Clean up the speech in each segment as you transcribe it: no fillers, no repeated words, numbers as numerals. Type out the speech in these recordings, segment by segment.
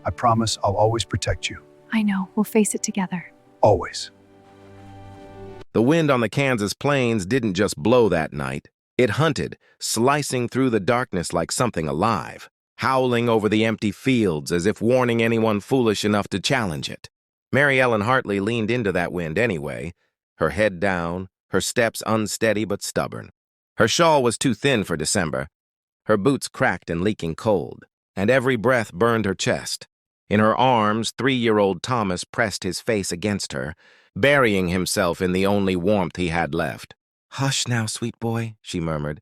I promise I'll always protect you. I know, we'll face it together. Always. The wind on the Kansas plains didn't just blow that night. It hunted, slicing through the darkness like something alive, howling over the empty fields as if warning anyone foolish enough to challenge it. Mary Ellen Hartley leaned into that wind anyway, her head down, her steps unsteady but stubborn. Her shawl was too thin for December, her boots cracked and leaking cold, and every breath burned her chest. In her arms, 3-year-old Thomas pressed his face against her, burying himself in the only warmth he had left. "Hush now, sweet boy," she murmured,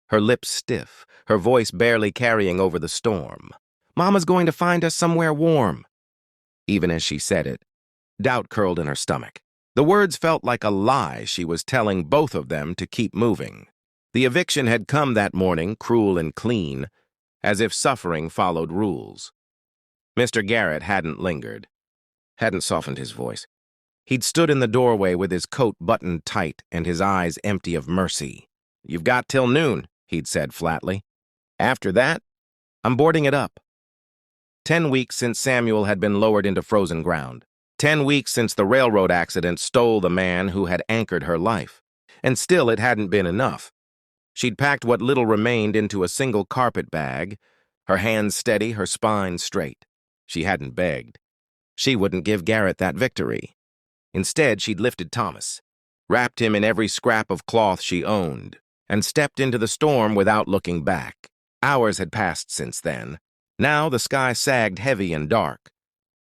her lips stiff, her voice barely carrying over the storm. "Mama's going to find us somewhere warm." Even as she said it, doubt curled in her stomach. The words felt like a lie she was telling both of them to keep moving. The eviction had come that morning, cruel and clean, as if suffering followed rules. Mr. Garrett hadn't lingered, hadn't softened his voice. He'd stood in the doorway with his coat buttoned tight and his eyes empty of mercy. "You've got till noon," he'd said flatly. "After that, I'm boarding it up." 10 weeks since Samuel had been lowered into frozen ground. 10 weeks since the railroad accident stole the man who had anchored her life. And still it hadn't been enough. She'd packed what little remained into a single carpet bag, her hands steady, her spine straight. She hadn't begged. She wouldn't give Garrett that victory. Instead, she'd lifted Thomas, wrapped him in every scrap of cloth she owned, and stepped into the storm without looking back. Hours had passed since then. Now the sky sagged heavy and dark,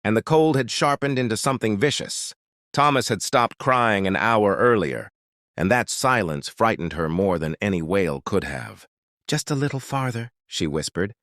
and the cold had sharpened into something vicious. Thomas had stopped crying an hour earlier, and that silence frightened her more than any wail could have. "Just a little farther," she whispered,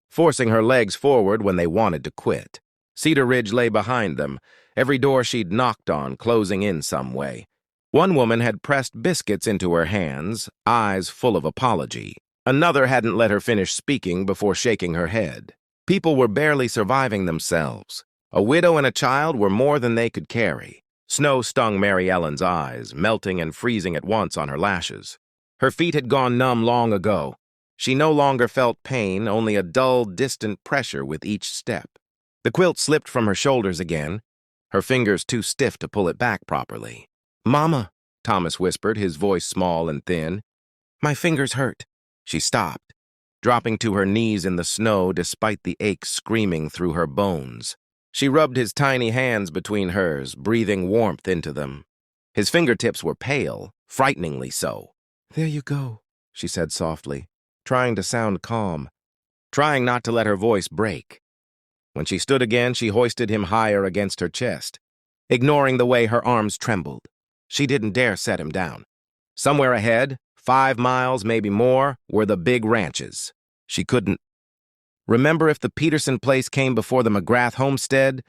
forcing her legs forward when they wanted to quit. Cedar Ridge lay behind them, every door she'd knocked on closing in some way. One woman had pressed biscuits into her hands, eyes full of apology. Another hadn't let her finish speaking before shaking her head. People were barely surviving themselves. A widow and a child were more than they could carry. Snow stung Mary Ellen's eyes, melting and freezing at once on her lashes. Her feet had gone numb long ago. She no longer felt pain, only a dull, distant pressure with each step. The quilt slipped from her shoulders again, her fingers too stiff to pull it back properly. "Mama," Thomas whispered, his voice small and thin. "My fingers hurt." She stopped, dropping to her knees in the snow despite the ache screaming through her bones. She rubbed his tiny hands between hers, breathing warmth into them. His fingertips were pale, frighteningly so. "There you go," she said softly, trying to sound calm, trying not to let her voice break. When she stood again, she hoisted him higher against her chest, ignoring the way her arms trembled. She didn't dare set him down. Somewhere ahead, 5 miles, maybe more, were the big ranches. She couldn't remember if the Peterson place came before the McGrath homestead,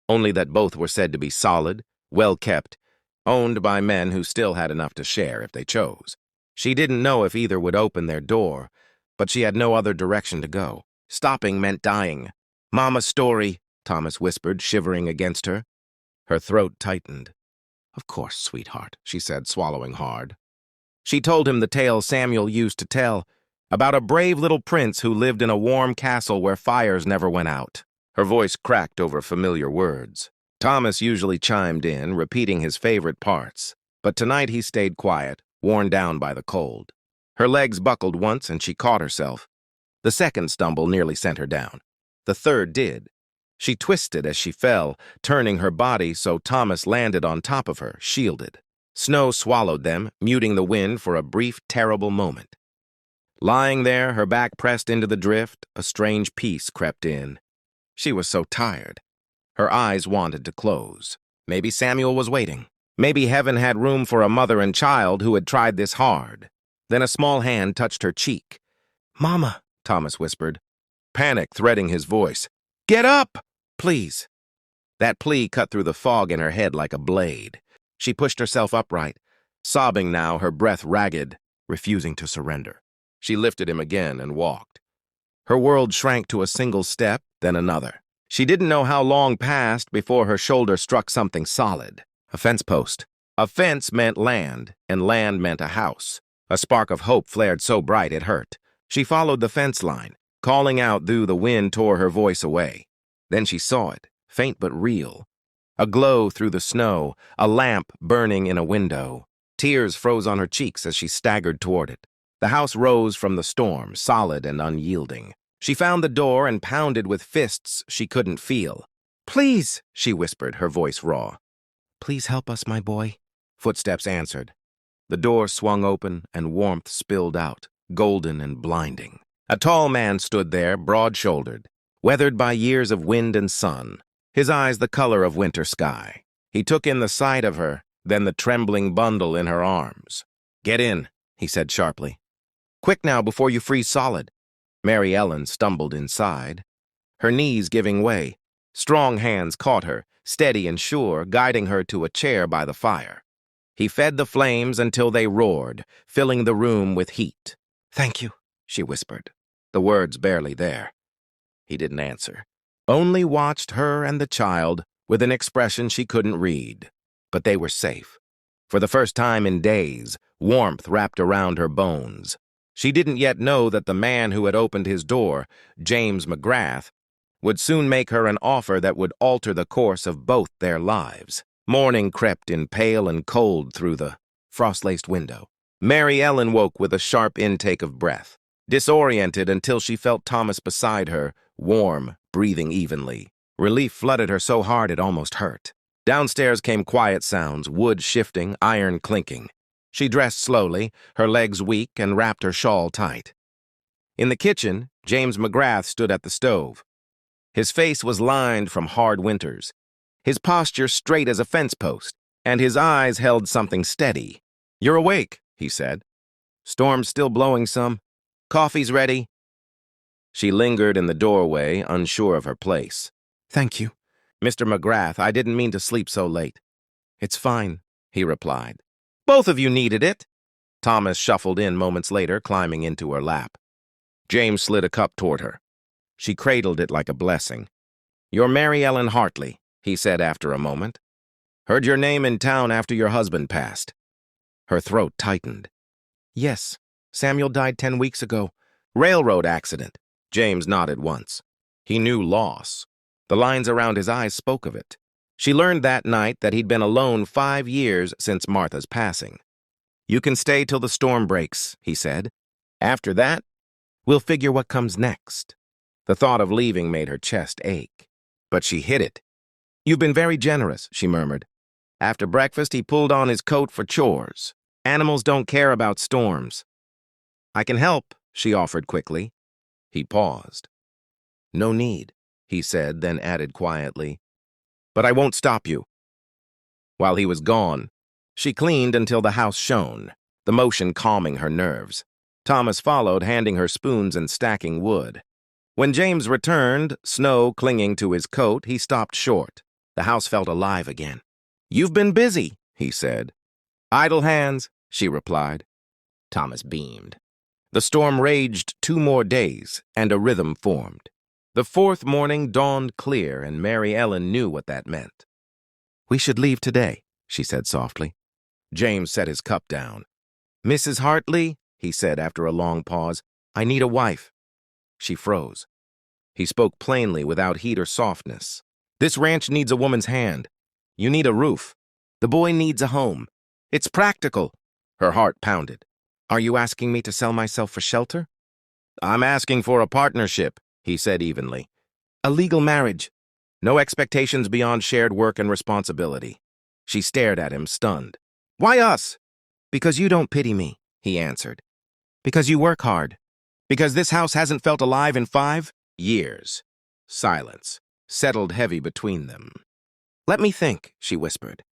only that both were said to be solid, well-kept, owned by men who still had enough to share if they chose. She didn't know if either would open their door, but she had no other direction to go. Stopping meant dying. "Mama's story," Thomas whispered, shivering against her. Her throat tightened. "Of course, sweetheart," she said, swallowing hard. She told him the tale Samuel used to tell, about a brave little prince who lived in a warm castle where fires never went out. Her voice cracked over familiar words. Thomas usually chimed in, repeating his favorite parts, but tonight he stayed quiet, worn down by the cold. Her legs buckled once and she caught herself. The second stumble nearly sent her down. The third did. She twisted as she fell, turning her body so Thomas landed on top of her, shielded. Snow swallowed them, muting the wind for a brief, terrible moment. Lying there, her back pressed into the drift, a strange peace crept in. She was so tired. Her eyes wanted to close. Maybe Samuel was waiting. Maybe heaven had room for a mother and child who had tried this hard. Then a small hand touched her cheek. "Mama," Thomas whispered, panic threading his voice. "Get up, please." That plea cut through the fog in her head like a blade. She pushed herself upright, sobbing now, her breath ragged, refusing to surrender. She lifted him again and walked. Her world shrank to a single step, then another. She didn't know how long passed before her shoulder struck something solid. A fence post. A fence meant land, and land meant a house. A spark of hope flared so bright it hurt. She followed the fence line, calling out though the wind tore her voice away. Then she saw it, faint but real. A glow through the snow, a lamp burning in a window. Tears froze on her cheeks as she staggered toward it. The house rose from the storm, solid and unyielding. She found the door and pounded with fists she couldn't feel. "Please," she whispered, her voice raw. "Please help us, my boy," footsteps answered. The door swung open and warmth spilled out, golden and blinding. A tall man stood there, broad-shouldered, weathered by years of wind and sun, his eyes the color of winter sky. He took in the sight of her, then the trembling bundle in her arms. "Get in," he said sharply. "Quick now before you freeze solid." Mary Ellen stumbled inside, her knees giving way. Strong hands caught her, steady and sure, guiding her to a chair by the fire. He fed the flames until they roared, filling the room with heat. "Thank you," she whispered, the words barely there. He didn't answer, only watched her and the child with an expression she couldn't read. But they were safe. For the first time in days, warmth wrapped around her bones. She didn't yet know that the man who had opened his door, James McGrath, would soon make her an offer that would alter the course of both their lives. Morning crept in pale and cold through the frost-laced window. Mary Ellen woke with a sharp intake of breath, disoriented until she felt Thomas beside her, warm, breathing evenly. Relief flooded her so hard it almost hurt. Downstairs came quiet sounds, wood shifting, iron clinking. She dressed slowly, her legs weak, and wrapped her shawl tight. In the kitchen, James McGrath stood at the stove. His face was lined from hard winters, his posture straight as a fence post, and his eyes held something steady. "You're awake," he said. "Storm's still blowing some. Coffee's ready." She lingered in the doorway, unsure of her place. "Thank you. Mr. McGrath, I didn't mean to sleep so late." "It's fine," he replied. "Both of you needed it." Thomas shuffled in moments later, climbing into her lap. James slid a cup toward her. She cradled it like a blessing. "You're Mary Ellen Hartley," he said after a moment. "Heard your name in town after your husband passed." Her throat tightened. "Yes, Samuel died 10 weeks ago. Railroad accident." James nodded once. He knew loss. The lines around his eyes spoke of it. She learned that night that he'd been alone 5 years since Martha's passing. "You can stay till the storm breaks," he said. "After that, we'll figure what comes next." The thought of leaving made her chest ache. But she hid it. "You've been very generous," she murmured. After breakfast, he pulled on his coat for chores. "Animals don't care about storms." "I can help," she offered quickly. He paused. "No need," he said, then added quietly, "But I won't stop you." While he was gone, she cleaned until the house shone, the motion calming her nerves. Thomas followed, handing her spoons and stacking wood. When James returned, snow clinging to his coat, he stopped short. The house felt alive again. "You've been busy," he said. "Idle hands," she replied. Thomas beamed. The storm raged 2 more days, and a rhythm formed. The 4th morning dawned clear, and Mary Ellen knew what that meant. "We should leave today," she said softly. James set his cup down. "Mrs. Hartley," he said after a long pause, "I need a wife." She froze. He spoke plainly, without heat or softness. "This ranch needs a woman's hand. You need a roof. The boy needs a home. It's practical." Her heart pounded. "Are you asking me to sell myself for shelter?" "I'm asking for a partnership," he said evenly. "A legal marriage. No expectations beyond shared work and responsibility." She stared at him, stunned. "Why us?" "Because you don't pity me," he answered. "Because you work hard. Because this house hasn't felt alive in 5 years. Silence settled heavy between them. "Let me think," she whispered.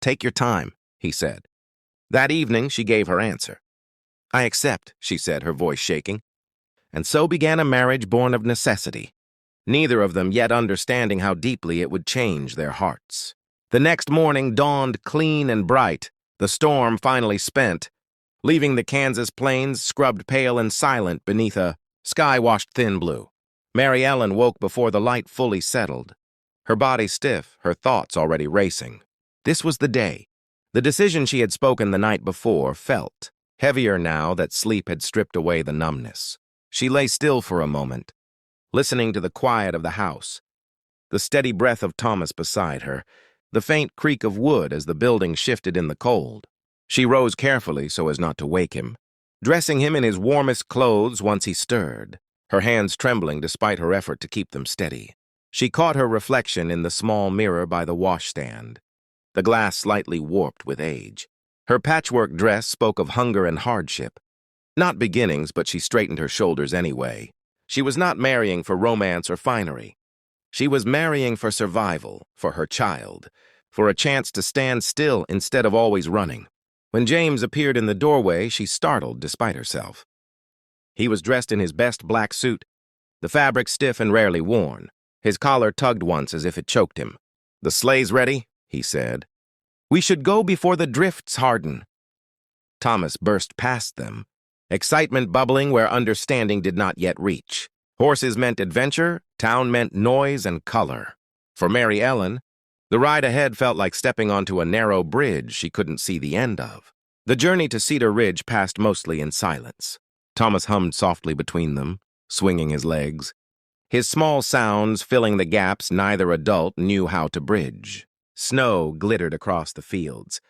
"Take your time," he said. That evening, she gave her answer. "I accept," she said, her voice shaking. And so began a marriage born of necessity, neither of them yet understanding how deeply it would change their hearts. The next morning dawned clean and bright, the storm finally spent, leaving the Kansas plains scrubbed pale and silent beneath a sky washed thin blue. Mary Ellen woke before the light fully settled, her body stiff, her thoughts already racing. This was the day. The decision she had spoken the night before felt heavier now that sleep had stripped away the numbness. She lay still for a moment, listening to the quiet of the house, the steady breath of Thomas beside her, the faint creak of wood as the building shifted in the cold. She rose carefully so as not to wake him, dressing him in his warmest clothes once he stirred, her hands trembling despite her effort to keep them steady. She caught her reflection in the small mirror by the washstand, the glass slightly warped with age. Her patchwork dress spoke of hunger and hardship. Not beginnings, but she straightened her shoulders anyway. She was not marrying for romance or finery. She was marrying for survival, for her child, for a chance to stand still instead of always running. When James appeared in the doorway, she startled despite herself. He was dressed in his best black suit, the fabric stiff and rarely worn. His collar tugged once as if it choked him. "The sleigh's ready," he said. "We should go before the drifts harden." Thomas burst past them, excitement bubbling where understanding did not yet reach. Horses meant adventure, town meant noise and color. For Mary Ellen, the ride ahead felt like stepping onto a narrow bridge she couldn't see the end of. The journey to Cedar Ridge passed mostly in silence. Thomas hummed softly between them, swinging his legs, his small sounds filling the gaps neither adult knew how to bridge. Snow glittered across the fields,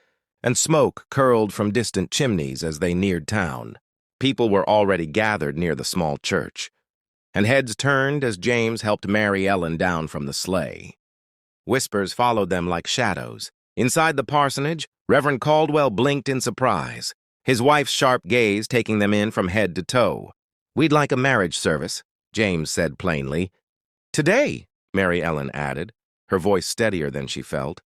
and smoke curled from distant chimneys as they neared town. People were already gathered near the small church, and heads turned as James helped Mary Ellen down from the sleigh. Whispers followed them like shadows. Inside the parsonage, Reverend Caldwell blinked in surprise, his wife's sharp gaze taking them in from head to toe. "We'd like a marriage service," James said plainly. "Today," Mary Ellen added, her voice steadier than she felt.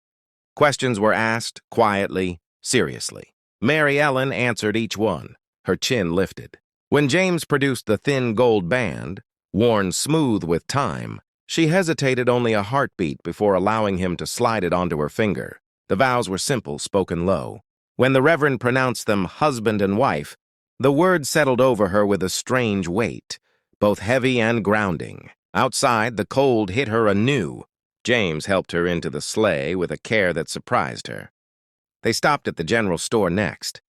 Questions were asked, quietly, seriously. Mary Ellen answered each one, her chin lifted. When James produced the thin gold band, worn smooth with time, she hesitated only a heartbeat before allowing him to slide it onto her finger. The vows were simple, spoken low. When the Reverend pronounced them husband and wife, the words settled over her with a strange weight, both heavy and grounding. Outside, the cold hit her anew. James helped her into the sleigh with a care that surprised her. They stopped at the general store next,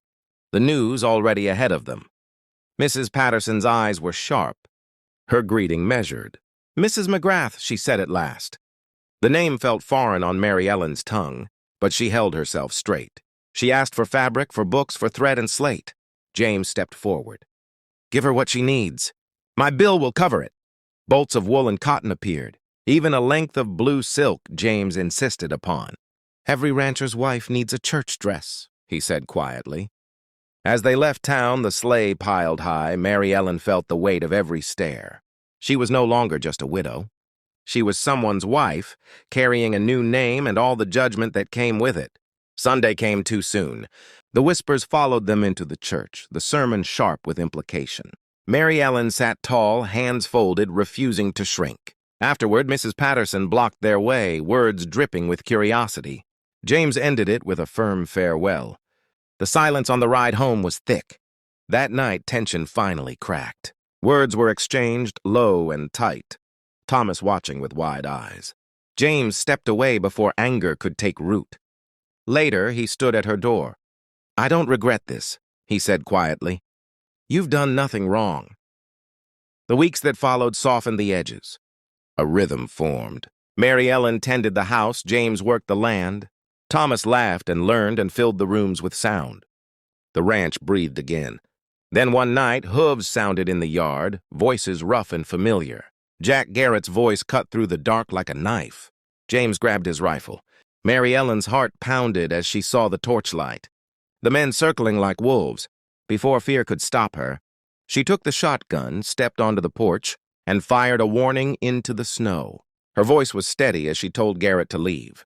the news already ahead of them. Mrs. Patterson's eyes were sharp, her greeting measured. "Mrs. McGrath," she said at last. The name felt foreign on Mary Ellen's tongue, but she held herself straight. She asked for fabric, for books, for thread and slate. James stepped forward. "Give her what she needs. My bill will cover it." Bolts of wool and cotton appeared, even a length of blue silk James insisted upon. "Every rancher's wife needs a church dress," he said quietly. As they left town, the sleigh piled high, Mary Ellen felt the weight of every stare. She was no longer just a widow. She was someone's wife, carrying a new name and all the judgment that came with it. Sunday came too soon. The whispers followed them into the church, the sermon sharp with implication. Mary Ellen sat tall, hands folded, refusing to shrink. Afterward, Mrs. Patterson blocked their way, words dripping with curiosity. James ended it with a firm farewell. The silence on the ride home was thick. That night, tension finally cracked. Words were exchanged, low and tight, Thomas watching with wide eyes. James stepped away before anger could take root. Later, he stood at her door. "I don't regret this," he said quietly. "You've done nothing wrong." The weeks that followed softened the edges. A rhythm formed. Mary Ellen tended the house, James worked the land. Thomas laughed and learned and filled the rooms with sound. The ranch breathed again. Then one night, hooves sounded in the yard, voices rough and familiar. Jack Garrett's voice cut through the dark like a knife. James grabbed his rifle. Mary Ellen's heart pounded as she saw the torchlight. The men circling like wolves. Before fear could stop her, she took the shotgun, stepped onto the porch, and fired a warning into the snow. Her voice was steady as she told Garrett to leave.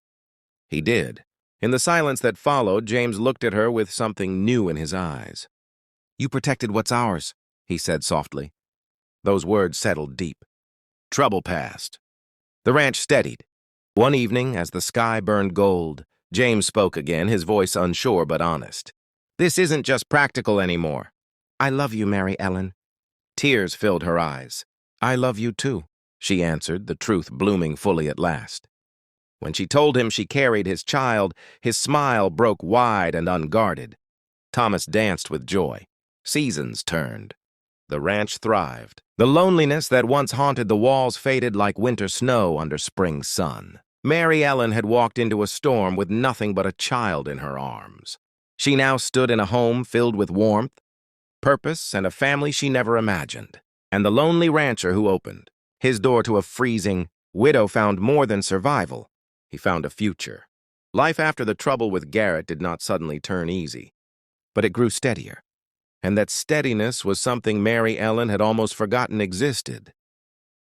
He did. In the silence that followed, James looked at her with something new in his eyes. "You protected what's ours," he said softly. Those words settled deep. Trouble passed. The ranch steadied. One evening, as the sky burned gold, James spoke again, his voice unsure but honest. "This isn't just practical anymore. I love you, Mary Ellen." Tears filled her eyes. "I love you too," she answered, the truth blooming fully at last. When she told him she carried his child, his smile broke wide and unguarded. Thomas danced with joy. Seasons turned. The ranch thrived. The loneliness that once haunted the walls faded like winter snow under spring sun. Mary Ellen had walked into a storm with nothing but a child in her arms. She now stood in a home filled with warmth, purpose, and a family she never imagined. And the lonely rancher who opened his door to a freezing widow found more than survival. He found a future. Life after the trouble with Garrett did not suddenly turn easy, but it grew steadier. And that steadiness was something Mary Ellen had almost forgotten existed.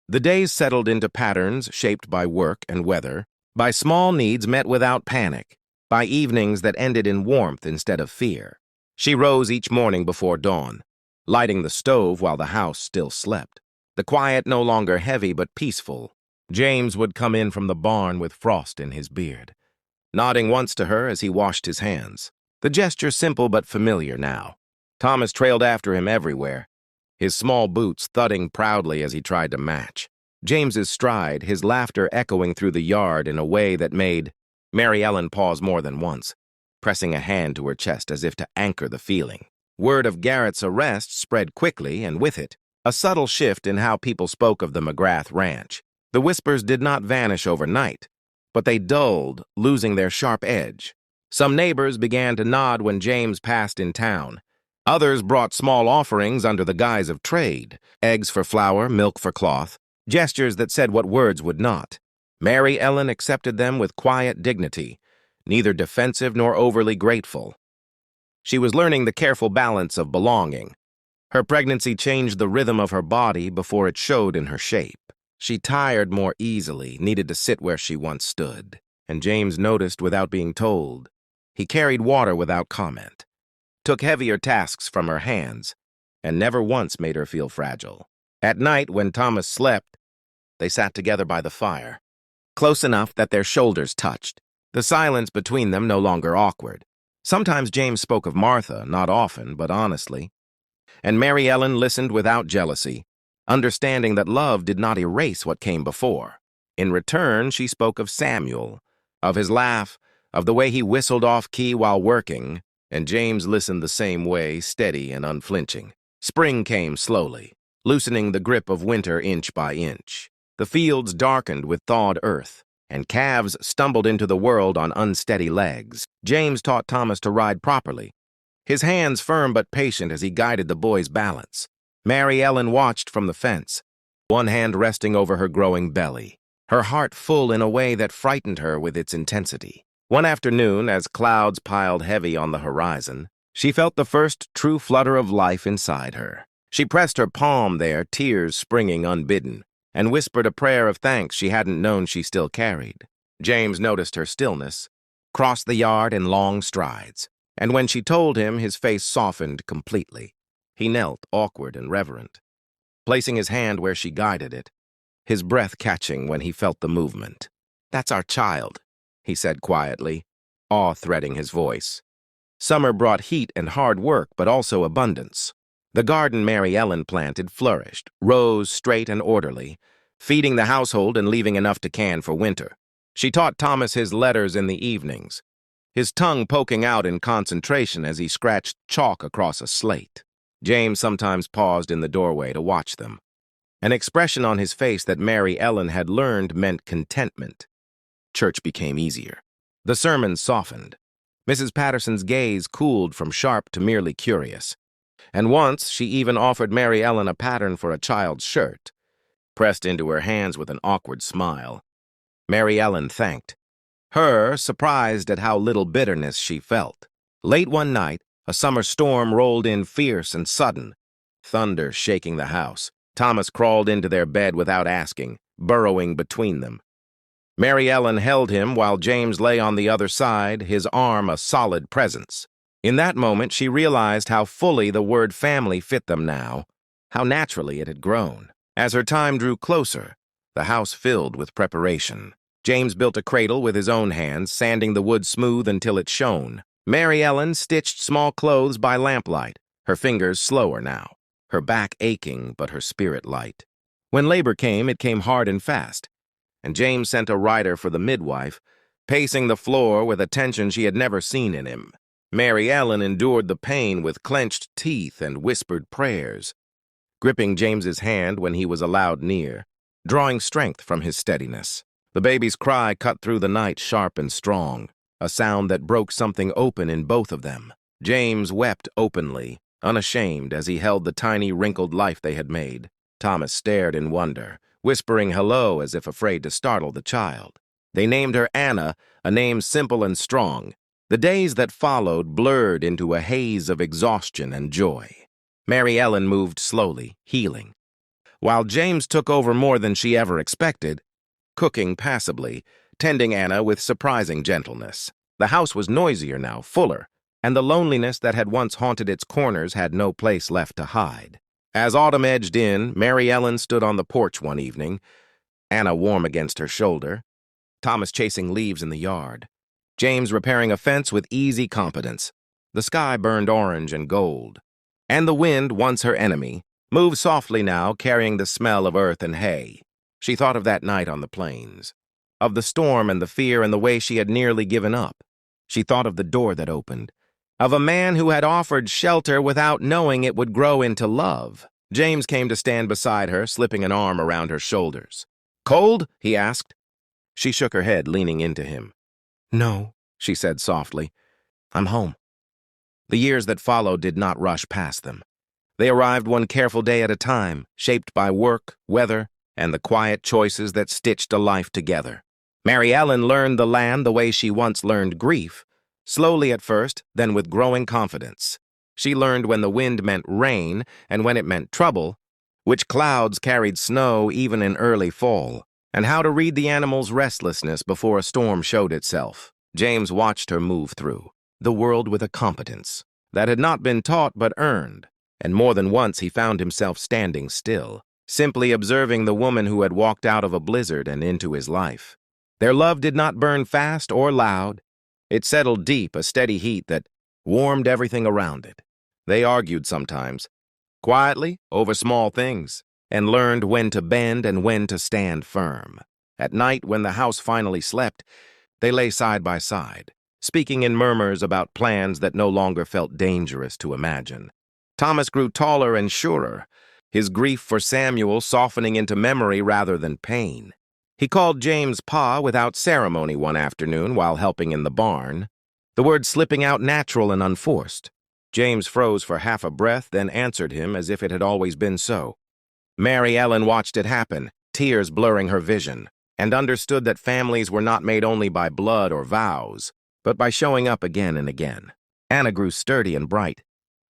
The days settled into patterns shaped by work and weather, by small needs met without panic, by evenings that ended in warmth instead of fear. She rose each morning before dawn, lighting the stove while the house still slept. The quiet no longer heavy but peaceful. James would come in from the barn with frost in his beard, nodding once to her as he washed his hands. The gesture simple but familiar now. Thomas trailed after him everywhere, his small boots thudding proudly as he tried to match. James's stride, his laughter echoing through the yard in a way that made Mary Ellen pause more than once, pressing a hand to her chest as if to anchor the feeling. Word of Garrett's arrest spread quickly, and with it, a subtle shift in how people spoke of the McGrath ranch. The whispers did not vanish overnight, but they dulled, losing their sharp edge. Some neighbors began to nod when James passed in town. Others brought small offerings under the guise of trade, eggs for flour, milk for cloth, gestures that said what words would not. Mary Ellen accepted them with quiet dignity, neither defensive nor overly grateful. She was learning the careful balance of belonging. Her pregnancy changed the rhythm of her body before it showed in her shape. She tired more easily, needed to sit where she once stood, and James noticed without being told. He carried water without comment, took heavier tasks from her hands, and never once made her feel fragile. At night, when Thomas slept, they sat together by the fire, close enough that their shoulders touched, the silence between them no longer awkward. Sometimes James spoke of Martha, not often, but honestly, and Mary Ellen listened without jealousy, understanding that love did not erase what came before. In return, she spoke of Samuel, of his laugh, of the way he whistled off-key while working, and James listened the same way, steady and unflinching. Spring came slowly, loosening the grip of winter inch by inch. The fields darkened with thawed earth, and calves stumbled into the world on unsteady legs. James taught Thomas to ride properly, his hands firm but patient as he guided the boy's balance. Mary Ellen watched from the fence, one hand resting over her growing belly, her heart full in a way that frightened her with its intensity. One afternoon, as clouds piled heavy on the horizon, she felt the first true flutter of life inside her. She pressed her palm there, tears springing unbidden, and whispered a prayer of thanks she hadn't known she still carried. James noticed her stillness, crossed the yard in long strides, and when she told him, his face softened completely. He knelt, awkward and reverent, placing his hand where she guided it, his breath catching when he felt the movement. "That's our child," he said quietly, awe threading his voice. Summer brought heat and hard work, but also abundance. The garden Mary Ellen planted flourished, rose straight and orderly, feeding the household and leaving enough to can for winter. She taught Thomas his letters in the evenings, his tongue poking out in concentration as he scratched chalk across a slate. James sometimes paused in the doorway to watch them, an expression on his face that Mary Ellen had learned meant contentment. Church became easier. The sermons softened. Mrs. Patterson's gaze cooled from sharp to merely curious. And once she even offered Mary Ellen a pattern for a child's shirt, pressed into her hands with an awkward smile. Mary Ellen thanked her, surprised at how little bitterness she felt. Late one night, a summer storm rolled in fierce and sudden, thunder shaking the house. Thomas crawled into their bed without asking, burrowing between them. Mary Ellen held him while James lay on the other side, his arm a solid presence. In that moment, she realized how fully the word family fit them now, how naturally it had grown. As her time drew closer, the house filled with preparation. James built a cradle with his own hands, sanding the wood smooth until it shone. Mary Ellen stitched small clothes by lamplight, her fingers slower now, her back aching but her spirit light. When labor came, it came hard and fast, and James sent a rider for the midwife, pacing the floor with a tension she had never seen in him. Mary Ellen endured the pain with clenched teeth and whispered prayers. gripping James's hand when he was allowed near, drawing strength from his steadiness. The baby's cry cut through the night sharp and strong, a sound that broke something open in both of them. James wept openly, unashamed as he held the tiny wrinkled life they had made. Thomas stared in wonder, whispering hello as if afraid to startle the child. They named her Anna, a name simple and strong. The days that followed blurred into a haze of exhaustion and joy. Mary Ellen moved slowly, healing, while James took over more than she ever expected, cooking passively, tending Anna with surprising gentleness. The house was noisier now, fuller, and the loneliness that had once haunted its corners had no place left to hide. As autumn edged in, Mary Ellen stood on the porch one evening, Anna warm against her shoulder, Thomas chasing leaves in the yard, James repairing a fence with easy competence. The sky burned orange and gold, and the wind, once her enemy, moved softly now, carrying the smell of earth and hay. She thought of that night on the plains, of the storm and the fear and the way she had nearly given up. She thought of the door that opened, of a man who had offered shelter without knowing it would grow into love. James came to stand beside her, slipping an arm around her shoulders. "Cold?" he asked. She shook her head, leaning into him. "No," she said softly. "I'm home." The years that followed did not rush past them. They arrived one careful day at a time, shaped by work, weather, and the quiet choices that stitched a life together. Mary Ellen learned the land the way she once learned grief, slowly at first, then with growing confidence. She learned when the wind meant rain and when it meant trouble, which clouds carried snow even in early fall, and how to read the animal's restlessness before a storm showed itself. James watched her move through the world with a competence that had not been taught but earned, and more than once he found himself standing still, simply observing the woman who had walked out of a blizzard and into his life. Their love did not burn fast or loud. It settled deep, a steady heat that warmed everything around it. They argued sometimes, quietly, over small things, and learned when to bend and when to stand firm. At night, when the house finally slept, they lay side by side, speaking in murmurs about plans that no longer felt dangerous to imagine. Thomas grew taller and surer, his grief for Samuel softening into memory rather than pain. He called James Pa without ceremony one afternoon while helping in the barn, the words slipping out natural and unforced. James froze for half a breath, then answered him as if it had always been so. Mary Ellen watched it happen, tears blurring her vision, and understood that families were not made only by blood or vows, but by showing up again and again. Anna grew sturdy and bright,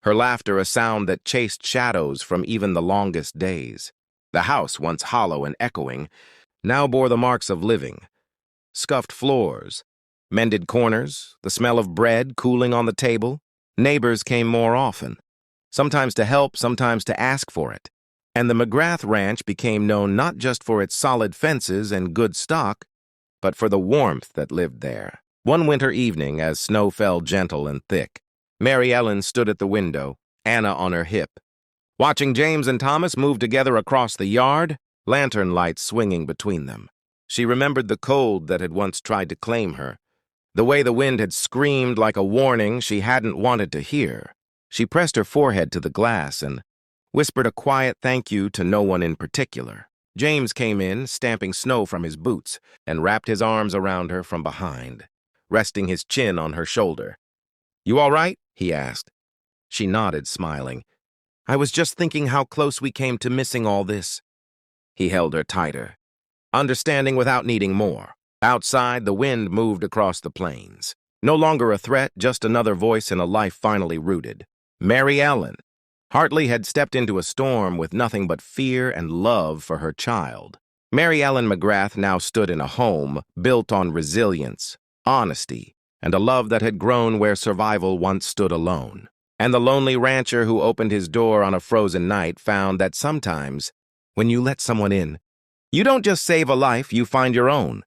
her laughter a sound that chased shadows from even the longest days. The house, once hollow and echoing, now bore the marks of living. Scuffed floors, mended corners, the smell of bread cooling on the table. Neighbors came more often, sometimes to help, sometimes to ask for it. And the McGrath Ranch became known not just for its solid fences and good stock, but for the warmth that lived there. One winter evening, as snow fell gentle and thick, Mary Ellen stood at the window, Anna on her hip, watching James and Thomas move together across the yard, lantern lights swinging between them. She remembered the cold that had once tried to claim her, the way the wind had screamed like a warning she hadn't wanted to hear. She pressed her forehead to the glass and whispered a quiet thank you to no one in particular. James came in, stamping snow from his boots, and wrapped his arms around her from behind, resting his chin on her shoulder. "You all right?" he asked. She nodded, smiling. "I was just thinking how close we came to missing all this." He held her tighter, understanding without needing more. Outside, the wind moved across the plains. No longer a threat, just another voice in a life finally rooted. Mary Ellen. Hartley had stepped into a storm with nothing but fear and love for her child. Mary Ellen McGrath now stood in a home built on resilience, honesty, and a love that had grown where survival once stood alone. And the lonely rancher who opened his door on a frozen night found that sometimes, when you let someone in, you don't just save a life, you find your own.